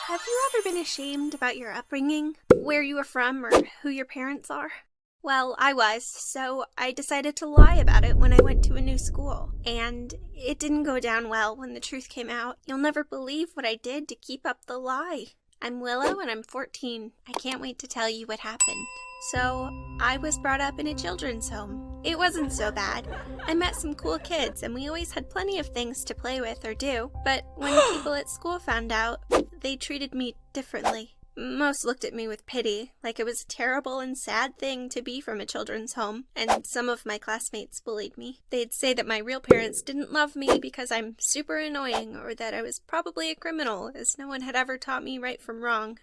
Have you ever been ashamed about your upbringing, where you were from, or who your parents are? Well, I was, so I decided to lie about it when I went to a new school. And it didn't go down well when the truth came out. You'll never believe what I did to keep up the lie. I'm Willow and I'm 14. I can't wait to tell you what happened. So, I was brought up in a children's home. It wasn't so bad. I met some cool kids and we always had plenty of things to play with or do. But when people at school found out, they treated me differently. Most looked at me with pity, like it was a terrible and sad thing to be from a children's home, and some of my classmates bullied me. They'd say that my real parents didn't love me because I'm super annoying, or that I was probably a criminal, as no one had ever taught me right from wrong.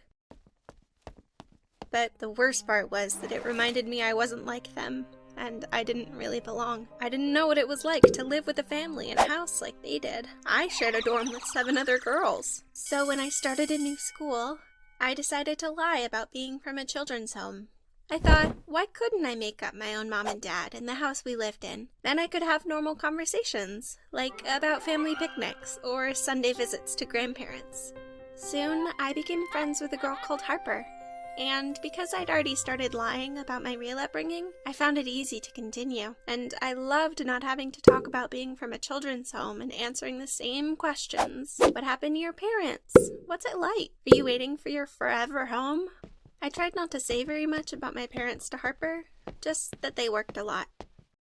But the worst part was that it reminded me I wasn't like them, and I didn't really belong. I didn't know what it was like to live with a family in a house like they did. I shared a dorm with 7 other girls. So when I started a new school, I decided to lie about being from a children's home. I thought, why couldn't I make up my own mom and dad in the house we lived in? Then I could have normal conversations, like about family picnics or Sunday visits to grandparents. Soon, I became friends with a girl called Harper. And because I'd already started lying about my real upbringing, I found it easy to continue. And I loved not having to talk about being from a children's home and answering the same questions. What happened to your parents? What's it like? Are you waiting for your forever home? I tried not to say very much about my parents to Harper, just that they worked a lot.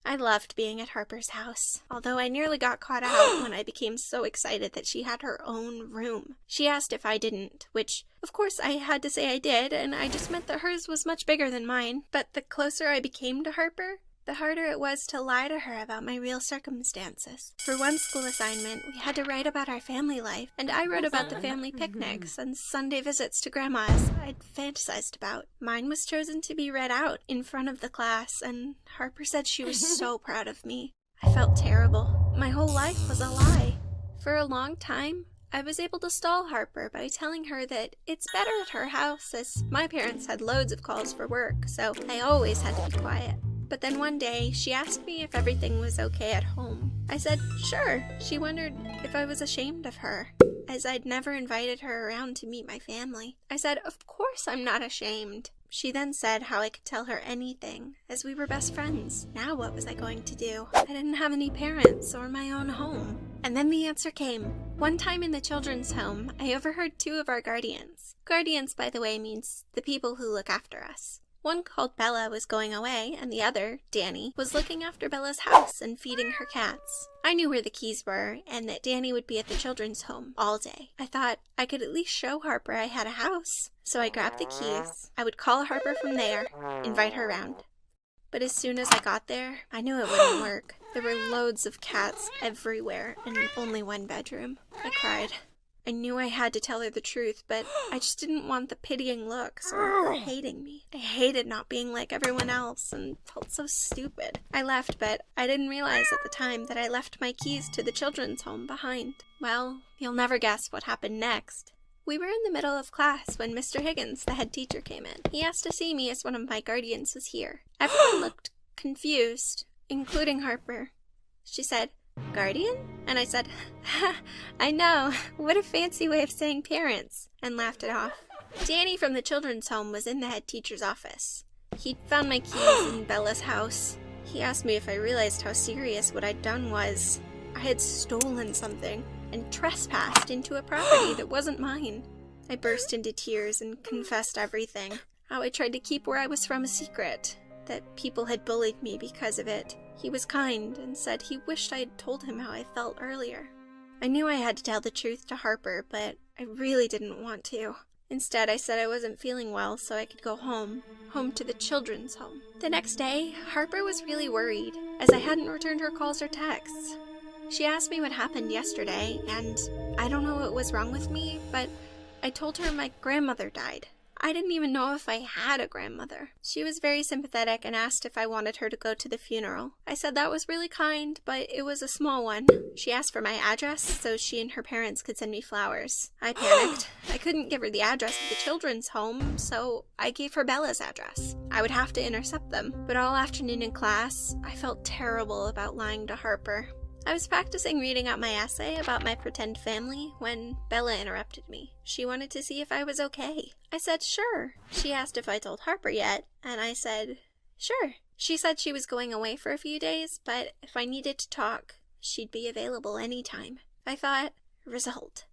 I loved being at Harper's house, although I nearly got caught out when I became so excited that she had her own room. She asked if I didn't, which, of course, I had to say I did, and I just meant that hers was much bigger than mine. But the closer I became to Harper, the harder it was to lie to her about my real circumstances. For one school assignment, we had to write about our family life, and I wrote about the family picnics and Sunday visits to Grandma's I'd fantasized about. Mine was chosen to be read out in front of the class, and Harper said she was so proud of me. I felt terrible. My whole life was a lie. For a long time, I was able to stall Harper by telling her that it's better at her house, as my parents had loads of calls for work, so I always had to be quiet. But then one day, she asked me if everything was okay at home. I said, sure. She wondered if I was ashamed of her, as I'd never invited her around to meet my family. I said, of course I'm not ashamed. She then said how I could tell her anything, as we were best friends. Now what was I going to do? I didn't have any parents or my own home. And then the answer came. One time in the children's home, I overheard 2 of our guardians. Guardians, by the way, means the people who look after us. One called Bella was going away, and the other, Danny, was looking after Bella's house and feeding her cats. I knew where the keys were, and that Danny would be at the children's home all day. I thought I could at least show Harper I had a house. So I grabbed the keys. I would call Harper from there, invite her around. But as soon as I got there, I knew it wouldn't work. There were loads of cats everywhere, and only one bedroom. I cried. I knew I had to tell her the truth, but I just didn't want the pitying looks or her hating me. I hated not being like everyone else and felt so stupid. I left, but I didn't realize at the time that I left my keys to the children's home behind. Well, you'll never guess what happened next. We were in the middle of class when Mr. Higgins, the head teacher, came in. He asked to see me as one of my guardians was here. Everyone looked confused, including Harper. She said, "Guardian?" And I said, I know, what a fancy way of saying parents, and laughed it off. Danny from the children's home was in the head teacher's office. He'd found my keys in Bella's house. He asked me if I realized how serious what I'd done was. I had stolen something and trespassed into a property that wasn't mine. I burst into tears and confessed everything. How I tried to keep where I was from a secret, that people had bullied me because of it. He was kind and said he wished I had told him how I felt earlier. I knew I had to tell the truth to Harper, but I really didn't want to. Instead, I said I wasn't feeling well so I could go home to the children's home. The next day, Harper was really worried, as I hadn't returned her calls or texts. She asked me what happened yesterday, and I don't know what was wrong with me, but I told her my grandmother died. I didn't even know if I had a grandmother. She was very sympathetic and asked if I wanted her to go to the funeral. I said that was really kind, but it was a small one. She asked for my address so she and her parents could send me flowers. I panicked. I couldn't give her the address of the children's home, so I gave her Bella's address. I would have to intercept them. But all afternoon in class, I felt terrible about lying to Harper. I was practicing reading out my essay about my pretend family when Bella interrupted me. She wanted to see if I was okay. I said sure. She asked if I told Harper yet, and I said sure. She said she was going away for a few days, but if I needed to talk, she'd be available anytime. I thought, result.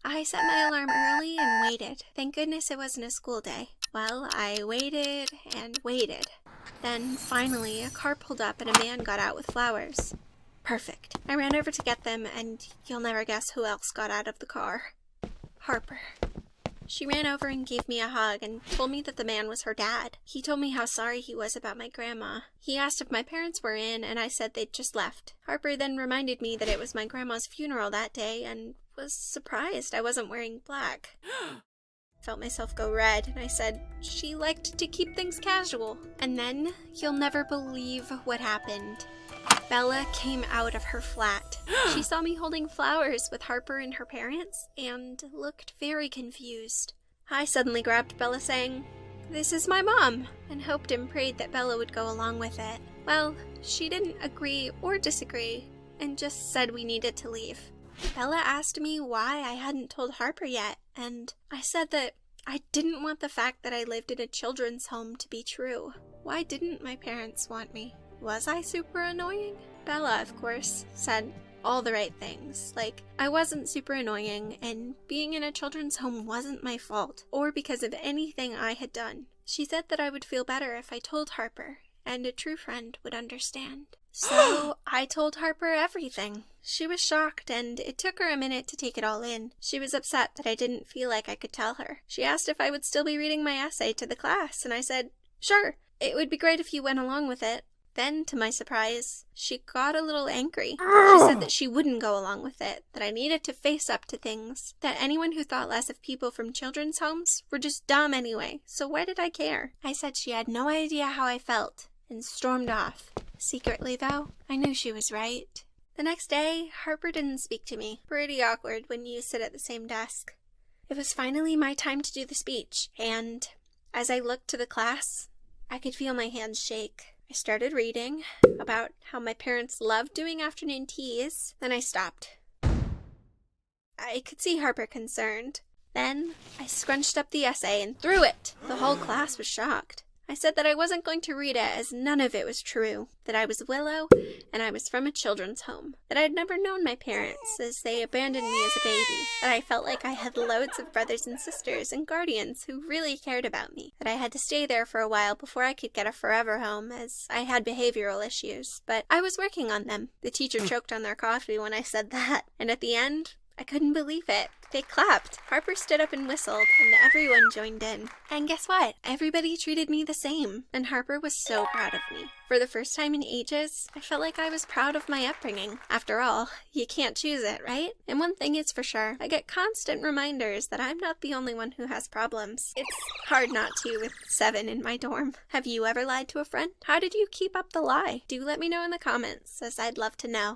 I set my alarm early and waited. Thank goodness it wasn't a school day. Well, I waited and waited. Then, finally, a car pulled up and a man got out with flowers. Perfect. I ran over to get them, and you'll never guess who else got out of the car. Harper. She ran over and gave me a hug and told me that the man was her dad. He told me how sorry he was about my grandma. He asked if my parents were in, and I said they'd just left. Harper then reminded me that it was my grandma's funeral that day and was surprised I wasn't wearing black. Felt myself go red, and I said she liked to keep things casual. And then, you'll never believe what happened. Bella came out of her flat. She saw me holding flowers with Harper and her parents, and looked very confused. I suddenly grabbed Bella saying, "This is my mom," and hoped and prayed that Bella would go along with it. Well, she didn't agree or disagree, and just said we needed to leave. Bella asked me why I hadn't told Harper yet, and I said that I didn't want the fact that I lived in a children's home to be true. Why didn't my parents want me? Was I super annoying? Bella, of course, said all the right things, like I wasn't super annoying and being in a children's home wasn't my fault or because of anything I had done. She said that I would feel better if I told Harper, and a true friend would understand. So I told Harper everything. She was shocked, and it took her a minute to take it all in. She was upset that I didn't feel like I could tell her. She asked if I would still be reading my essay to the class, and I said, sure, it would be great if you went along with it. Then, to my surprise, she got a little angry. She said that she wouldn't go along with it, that I needed to face up to things, that anyone who thought less of people from children's homes were just dumb anyway, so why did I care? I said she had no idea how I felt, and stormed off. Secretly, though, I knew she was right. The next day, Harper didn't speak to me. Pretty awkward when you sit at the same desk. It was finally my time to do the speech, and as I looked to the class, I could feel my hands shake. I started reading about how my parents loved doing afternoon teas, then I stopped. I could see Harper concerned. Then I scrunched up the essay and threw it. The whole class was shocked. I said that I wasn't going to read it as none of it was true, that I was Willow and I was from a children's home, that I'd never known my parents as they abandoned me as a baby, that I felt like I had loads of brothers and sisters and guardians who really cared about me, that I had to stay there for a while before I could get a forever home as I had behavioral issues, but I was working on them. The teacher choked on their coffee when I said that, and at the end, I couldn't believe it. They clapped. Harper stood up and whistled, and everyone joined in. And guess what? Everybody treated me the same, and Harper was so proud of me. For the first time in ages, I felt like I was proud of my upbringing. After all, you can't choose it, right? And one thing is for sure, I get constant reminders that I'm not the only one who has problems. It's hard not to with 7 in my dorm. Have you ever lied to a friend? How did you keep up the lie? Do let me know in the comments, as I'd love to know.